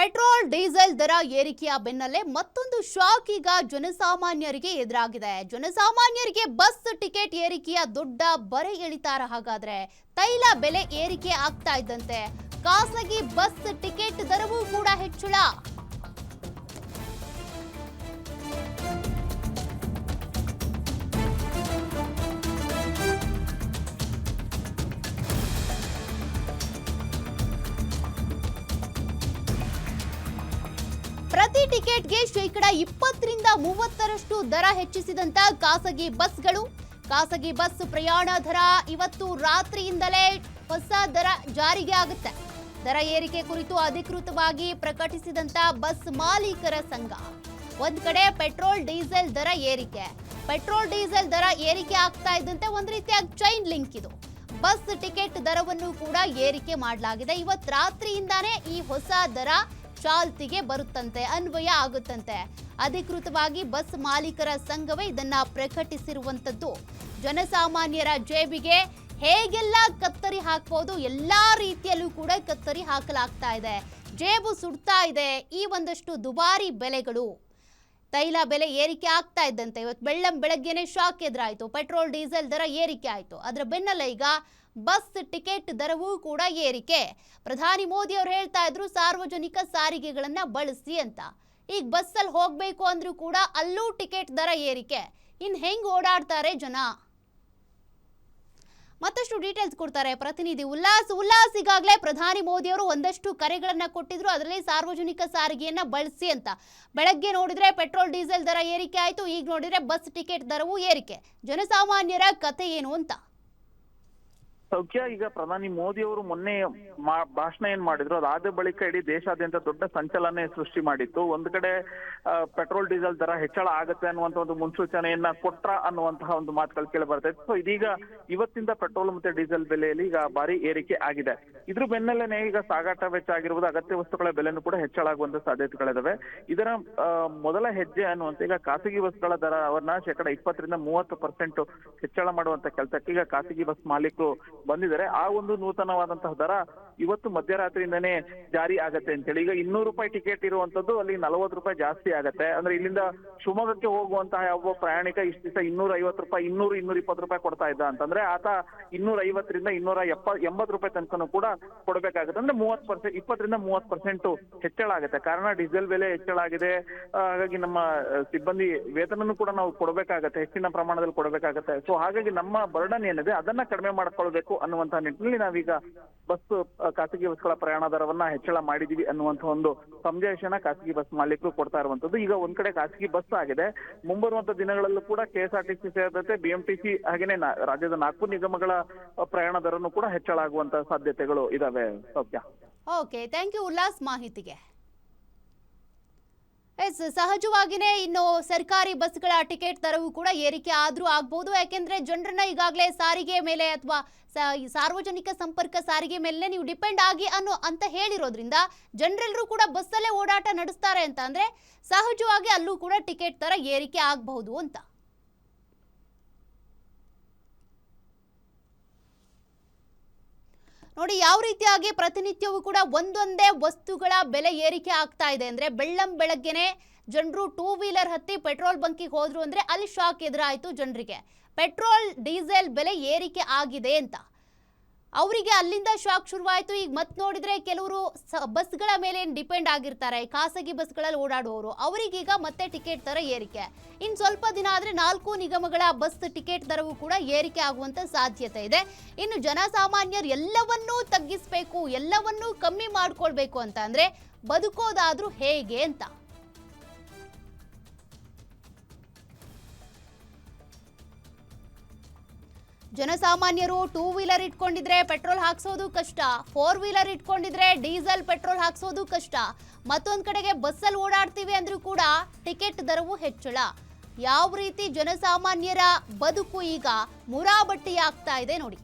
Petrol diesel ದರ ಏರಿಕೆಯ ಬೆನ್ನಲ್ಲೇ ಮತ್ತೊಂದು ಶಾಕ್ ಈಗ ಜನಸಾಮಾನ್ಯರಿಗೆ ಎದುರಾಗಿದೆ. ಜನಸಾಮಾನ್ಯರಿಗೆ ಬಸ್ ಟಿಕೆಟ್ ಏರಿಕೆಯ ದೊಡ್ಡ ಬರೆ ಎಳಿತಾರ. ಹಾಗಾದ್ರೆ ತೈಲ ಬೆಲೆ ಏರಿಕೆ ಆಗ್ತಾ ಇದ್ದಂತೆ ಖಾಸಗಿ ಬಸ್ ಟಿಕೆಟ್ ದರವೂ ಕೂಡ ಹೆಚ್ಚಳ. ಪ್ರತಿ ಟಿಕೆಟ್ಗೆ ಶೇಕಡ 20ರಿಂದ 30ರಷ್ಟು ದರ ಹೆಚ್ಚಿಸಿದಂತ ಖಾಸಗಿ ಬಸ್ ಪ್ರಯಾಣ ದರ ಇವತ್ತು ರಾತ್ರಿಯಿಂದಲೇ ಹೊಸ ದರ ಜಾರಿಗೆ ಆಗುತ್ತೆ. ದರ ಏರಿಕೆ ಕುರಿತು ಅಧಿಕೃತವಾಗಿ ಪ್ರಕಟಿಸಿದಂತ ಬಸ್ ಮಾಲೀಕರ ಸಂಘ ಒಂದ್ ಕಡೆ ಪೆಟ್ರೋಲ್ ಡೀಸೆಲ್ ದರ ಏರಿಕೆ ಆಗ್ತಾ ಇದ್ದಂತೆ ಒಂದ್ ರೀತಿಯ ಚೈನ್ ಲಿಂಕ್ ಇದು. ಬಸ್ ಟಿಕೆಟ್ ದರವನ್ನು ಕೂಡ ಏರಿಕೆ ಮಾಡಲಾಗಿದೆ. ಇವತ್ತು ರಾತ್ರಿಯಿಂದಾನೇ ಈ ಹೊಸ ದರ ಚಾಲ್ತಿಗೆ ಬರುತ್ತಂತೆ, ಅನ್ವಯ ಆಗುತ್ತಂತೆ. ಅಧಿಕೃತವಾಗಿ ಬಸ್ ಮಾಲೀಕರ ಸಂಘವೇ ಇದನ್ನ ಪ್ರಕಟಿಸಿರುವಂತದ್ದು. ಜನಸಾಮಾನ್ಯರ ಜೇಬಿಗೆ ಹೇಗೆಲ್ಲ ಕತ್ತರಿ ಹಾಕಬಹುದು, ಎಲ್ಲಾ ರೀತಿಯಲ್ಲೂ ಕೂಡ ಕತ್ತರಿ ಹಾಕಲಾಗ್ತಾ ಇದೆ. ಜೇಬು ಸುಡ್ತಾ ಇದೆ ಈ ಒಂದಷ್ಟು ದುಬಾರಿ ಬೆಲೆಗಳು. ತೈಲ ಬೆಲೆ ಏರಿಕೆ ಆಗ್ತಾ ಇದ್ದಂತೆ ಇವತ್ತು ಬೆಳಗ್ಗೆನೆ ಶಾಕ್ ಎದುರಾಯಿತು. ಪೆಟ್ರೋಲ್ ಡೀಸೆಲ್ ದರ ಏರಿಕೆ ಆಯಿತು. ಅದರ ಬೆನ್ನಲ್ಲೇ ಈಗ ಬಸ್ ಟಿಕೆಟ್ ದರವೂ ಕೂಡ ಏರಿಕೆ. ಪ್ರಧಾನಿ ಮೋದಿ ಅವರು ಹೇಳ್ತಾ ಇದ್ರು ಸಾರ್ವಜನಿಕ ಸಾರಿಗೆಗಳನ್ನ ಬಳಸಿ ಅಂತ. ಈಗ ಬಸ್ಸಲ್ಲಿ ಹೋಗ್ಬೇಕು ಅಂದ್ರೂ ಕೂಡ ಅಲ್ಲೂ ಟಿಕೆಟ್ ದರ ಏರಿಕೆ. ಇನ್ ಹೆಂಗ್ ಓಡಾಡ್ತಾರೆ ಜನ? ಮತ್ತಷ್ಟು ಡೀಟೇಲ್ಸ್ ಕೊಡ್ತಾರೆ ಪ್ರತಿನಿಧಿ ಉಲ್ಲಾಸ್. ಈಗಾಗಲೇ ಪ್ರಧಾನಿ ಮೋದಿ ಅವರು ಒಂದಷ್ಟು ಕರೆಗಳನ್ನ ಕೊಟ್ಟಿದ್ರು, ಅದರಲ್ಲಿ ಸಾರ್ವಜನಿಕ ಸಾರಿಗೆಯನ್ನ ಬಳಸಿ ಅಂತ. ಬೆಳಗ್ಗೆ ನೋಡಿದ್ರೆ ಪೆಟ್ರೋಲ್ ಡೀಸೆಲ್ ದರ ಏರಿಕೆ ಆಯ್ತು, ಈಗ ನೋಡಿದ್ರೆ ಬಸ್ ಟಿಕೆಟ್ ದರವೂ ಏರಿಕೆ. ಜನಸಾಮಾನ್ಯರ ಕತೆ ಏನು ಅಂತ? ಸೌಖ್ಯ, ಈಗ ಪ್ರಧಾನಿ ಮೋದಿ ಅವರು ಮೊನ್ನೆ ಭಾಷಣ ಏನ್ ಮಾಡಿದ್ರು ಅದಾದ ಬಳಿಕ ಇಡೀ ದೇಶಾದ್ಯಂತ ದೊಡ್ಡ ಸಂಚಲನ ಸೃಷ್ಟಿ ಮಾಡಿತ್ತು. ಒಂದ್ ಕಡೆ ಪೆಟ್ರೋಲ್ ಡೀಸೆಲ್ ದರ ಹೆಚ್ಚಳ ಆಗುತ್ತೆ ಅನ್ನುವಂತ ಒಂದು ಮುನ್ಸೂಚನೆಯನ್ನ ಕೊಟ್ರ ಅನ್ನುವಂತಹ ಒಂದು ಮಾತುಗಳು ಕೇಳಿ ಬರ್ತಾ ಇತ್ತು. ಸೊ ಇದೀಗ ಇವತ್ತಿಂದ ಪೆಟ್ರೋಲ್ ಮತ್ತೆ ಡೀಸೆಲ್ ಬೆಲೆಯಲ್ಲಿ ಈಗ ಭಾರಿ ಏರಿಕೆ ಆಗಿದೆ. ಇದ್ರ ಬೆನ್ನಲ್ಲೇನೆ ಈಗ ಸಾಗಾಟ ವೆಚ್ಚ ಆಗಿರ್ಬೋದು, ಅಗತ್ಯ ವಸ್ತುಗಳ ಬೆಲೆನೂ ಕೂಡ ಹೆಚ್ಚಳ ಆಗುವಂತ ಸಾಧ್ಯತೆಗಳಿದಾವೆ. ಇದರ ಮೊದಲ ಹೆಜ್ಜೆ ಅನ್ನುವಂತ ಈಗ ಖಾಸಗಿ ಬಸ್ಗಳ ದರವನ್ನ ಶೇಕಡ 20ರಿಂದ 30% ಹೆಚ್ಚಳ ಮಾಡುವಂತ ಕೆಲಸಕ್ಕೆ ಈಗ ಖಾಸಗಿ ಬಸ್ ಮಾಲೀಕರು ಬಂದಿದ್ದಾರೆ. ಆ ಒಂದು ನೂತನವಾದಂತಹ ದರ ಇವತ್ತು ಮಧ್ಯರಾತ್ರಿಯಿಂದನೇ ಜಾರಿ ಆಗತ್ತೆ ಅಂತೇಳಿ. ಈಗ 200 ರೂಪಾಯಿ ಟಿಕೆಟ್ ಇರುವಂತದ್ದು ಅಲ್ಲಿ 40 ರೂಪಾಯಿ ಜಾಸ್ತಿ ಆಗತ್ತೆ. ಅಂದ್ರೆ ಇಲ್ಲಿಂದ ಶಿವಮೊಗ್ಗಕ್ಕೆ ಹೋಗುವಂತಹ ಒಬ್ಬ ಪ್ರಯಾಣಿಕ ಇಷ್ಟ ದಿವಸ 250 ರೂಪಾಯಿ 220 ರೂಪಾಯಿ ಕೊಡ್ತಾ ಇದ್ದ ಅಂತಂದ್ರೆ ಆತ 250ರಿಂದ 280 ರೂಪಾಯಿ ತನಕನೂ ಕೂಡ ಕೊಡ್ಬೇಕಾಗುತ್ತೆ. ಅಂದ್ರೆ 20ರಿಂದ 30% ಹೆಚ್ಚಳ ಆಗುತ್ತೆ. ಕಾರಣ ಡೀಸೆಲ್ ಬೆಲೆ ಹೆಚ್ಚಳ ಆಗಿದೆ. ಹಾಗಾಗಿ ನಮ್ಮ ಸಿಬ್ಬಂದಿ ವೇತನನೂ ಕೂಡ ನಾವು ಕೊಡಬೇಕಾಗತ್ತೆ, ಹೆಚ್ಚಿನ ಪ್ರಮಾಣದಲ್ಲಿ ಕೊಡಬೇಕಾಗತ್ತೆ. ಸೊ ಹಾಗಾಗಿ ನಮ್ಮ ಬರ್ಡನ್ ಏನಿದೆ ಅದನ್ನ ಕಡಿಮೆ ಮಾಡ್ಕೊಳ್ಬೇಕು ಅನ್ನುವಂತಹ ನಿಟ್ಟಿನಲ್ಲಿ ನಾವೀಗ ಖಾಸಗಿ ಬಸ್ಗಳ ಪ್ರಯಾಣ ದರವನ್ನ ಹೆಚ್ಚಳ ಮಾಡಿದೀವಿ ಅನ್ನುವಂತ ಒಂದು ಸಂದೇಶನ ಖಾಸಗಿ ಬಸ್ ಮಾಲೀಕರು ಕೊಡ್ತಾ ಇರುವಂತದ್ದು. ಈಗ ಒಂದ್ ಕಡೆ ಖಾಸಗಿ ಬಸ್ ಆಗಿದೆ, ಮುಂಬರುವಂತ ದಿನಗಳಲ್ಲೂ ಕೂಡ KSRTC ಸೇರಿದಂತೆ BMTC ಹಾಗೇನೆ ರಾಜ್ಯದ 4 ನಿಗಮಗಳ ಪ್ರಯಾಣ ದರನು ಕೂಡ ಹೆಚ್ಚಳ ಆಗುವಂತ ಸಾಧ್ಯತೆಗಳು ಇದಾವೆ. ಸೌಖ್ಯ. ಓಕೆ, ಥ್ಯಾಂಕ್ ಯು ಉಲ್ಲಾಸ್ ಮಾಹಿತಿಗೆ. ಸಹಜವಾಗಿನೇ ಇನ್ನು ಸರ್ಕಾರಿ ಬಸ್ಗಳ ಟಿಕೆಟ್ ದರವೂ ಕೂಡ ಏರಿಕೆ ಆದ್ರೂ ಆಗ್ಬಹುದು. ಯಾಕೆಂದ್ರೆ ಜನರನ್ನ ಈಗಾಗಲೇ ಸಾರಿಗೆ ಮೇಲೆ ಅಥವಾ ಸಾರ್ವಜನಿಕ ಸಂಪರ್ಕ ಸಾರಿಗೆ ಮೇಲೆ ನೀವು ಡಿಪೆಂಡ್ ಆಗಿ ಅಂತ ಹೇಳಿರೋದ್ರಿಂದ ಜನರೆಲ್ಲರೂ ಕೂಡ ಬಸ್ಸಲ್ಲೇ ಓಡಾಟ ನಡೆಸ್ತಾರೆ ಅಂತ ಅಂದ್ರೆ ಸಹಜವಾಗಿ ಅಲ್ಲೂ ಕೂಡ ಟಿಕೆಟ್ ದರ ಏರಿಕೆ ಆಗಬಹುದು ಅಂತ. ನೋಡಿ ಯಾವ ರೀತಿಯಾಗಿ ಪ್ರತಿನಿತ್ಯವೂ ಕೂಡ ಒಂದೊಂದೇ ವಸ್ತುಗಳ ಬೆಲೆ ಏರಿಕೆ ಆಗ್ತಾ ಇದೆ ಅಂದ್ರೆ ಬೆಳಗ್ಗೆನೆ ಜನರು 2 ವೀಲರ್ ಹತ್ತಿ ಪೆಟ್ರೋಲ್ ಬಂಕಿಗೆ ಹೋದ್ರು ಅಂದ್ರೆ ಅಲ್ಲಿ ಶಾಕ್ ಎದುರಾಯಿತು ಜನರಿಗೆ. ಪೆಟ್ರೋಲ್ ಡೀಸೆಲ್ ಬೆಲೆ ಏರಿಕೆ ಆಗಿದೆ ಅಂತ ಅವರಿಗೆ ಅಲ್ಲಿಂದ ಶಾಕ್ ಶುರುವಾಯಿತು. ಈಗ ಮತ್ತೆ ನೋಡಿದ್ರೆ ಕೆಲವರು ಬಸ್ಗಳ ಮೇಲೆ ಡಿಪೆಂಡ್ ಆಗಿರ್ತಾರೆ, ಖಾಸಗಿ ಬಸ್ಗಳಲ್ಲಿ ಓಡಾಡುವವರು, ಅವರಿಗೀಗ ಮತ್ತೆ ಟಿಕೆಟ್ ದರ ಏರಿಕೆ. ಇನ್ನು ಸ್ವಲ್ಪ ದಿನ ಆದರೆ 4 ನಿಗಮಗಳ ಬಸ್ ಟಿಕೆಟ್ ದರವೂ ಕೂಡ ಏರಿಕೆ ಆಗುವಂತ ಸಾಧ್ಯತೆ ಇದೆ. ಇನ್ನು ಜನಸಾಮಾನ್ಯರು ಎಲ್ಲವನ್ನೂ ತಗ್ಗಿಸಬೇಕು, ಎಲ್ಲವನ್ನೂ ಕಮ್ಮಿ ಮಾಡ್ಕೊಳ್ಬೇಕು ಅಂತ ಅಂದ್ರೆ ಬದುಕೋದಾದ್ರೂ ಹೇಗೆ ಅಂತ. ಜನಸಾಮಾನ್ಯರು 2 ವೀಲರ್ ಇಟ್ಕೊಂಡಿದ್ರೆ ಪೆಟ್ರೋಲ್ ಹಾಕ್ಸೋದು ಕಷ್ಟ, 4 ವೀಲರ್ ಇಟ್ಕೊಂಡಿದ್ರೆ ಡೀಸೆಲ್ ಪೆಟ್ರೋಲ್ ಹಾಕ್ಸೋದು ಕಷ್ಟ. ಮತ್ತೊಂದು ಕಡೆಗೆ ಬಸ್ಸಲ್ಲಿ ಓಡಾಡ್ತೀವಿ ಅಂದ್ರೂ ಕೂಡ ಟಿಕೆಟ್ ದರವು ಹೆಚ್ಚಳ. ಯಾವ ರೀತಿ ಜನಸಾಮಾನ್ಯರ ಬದುಕು ಈಗ ಮುರಾಬಟ್ಟಿ ಆಗ್ತಾ ಇದೆ ನೋಡಿ.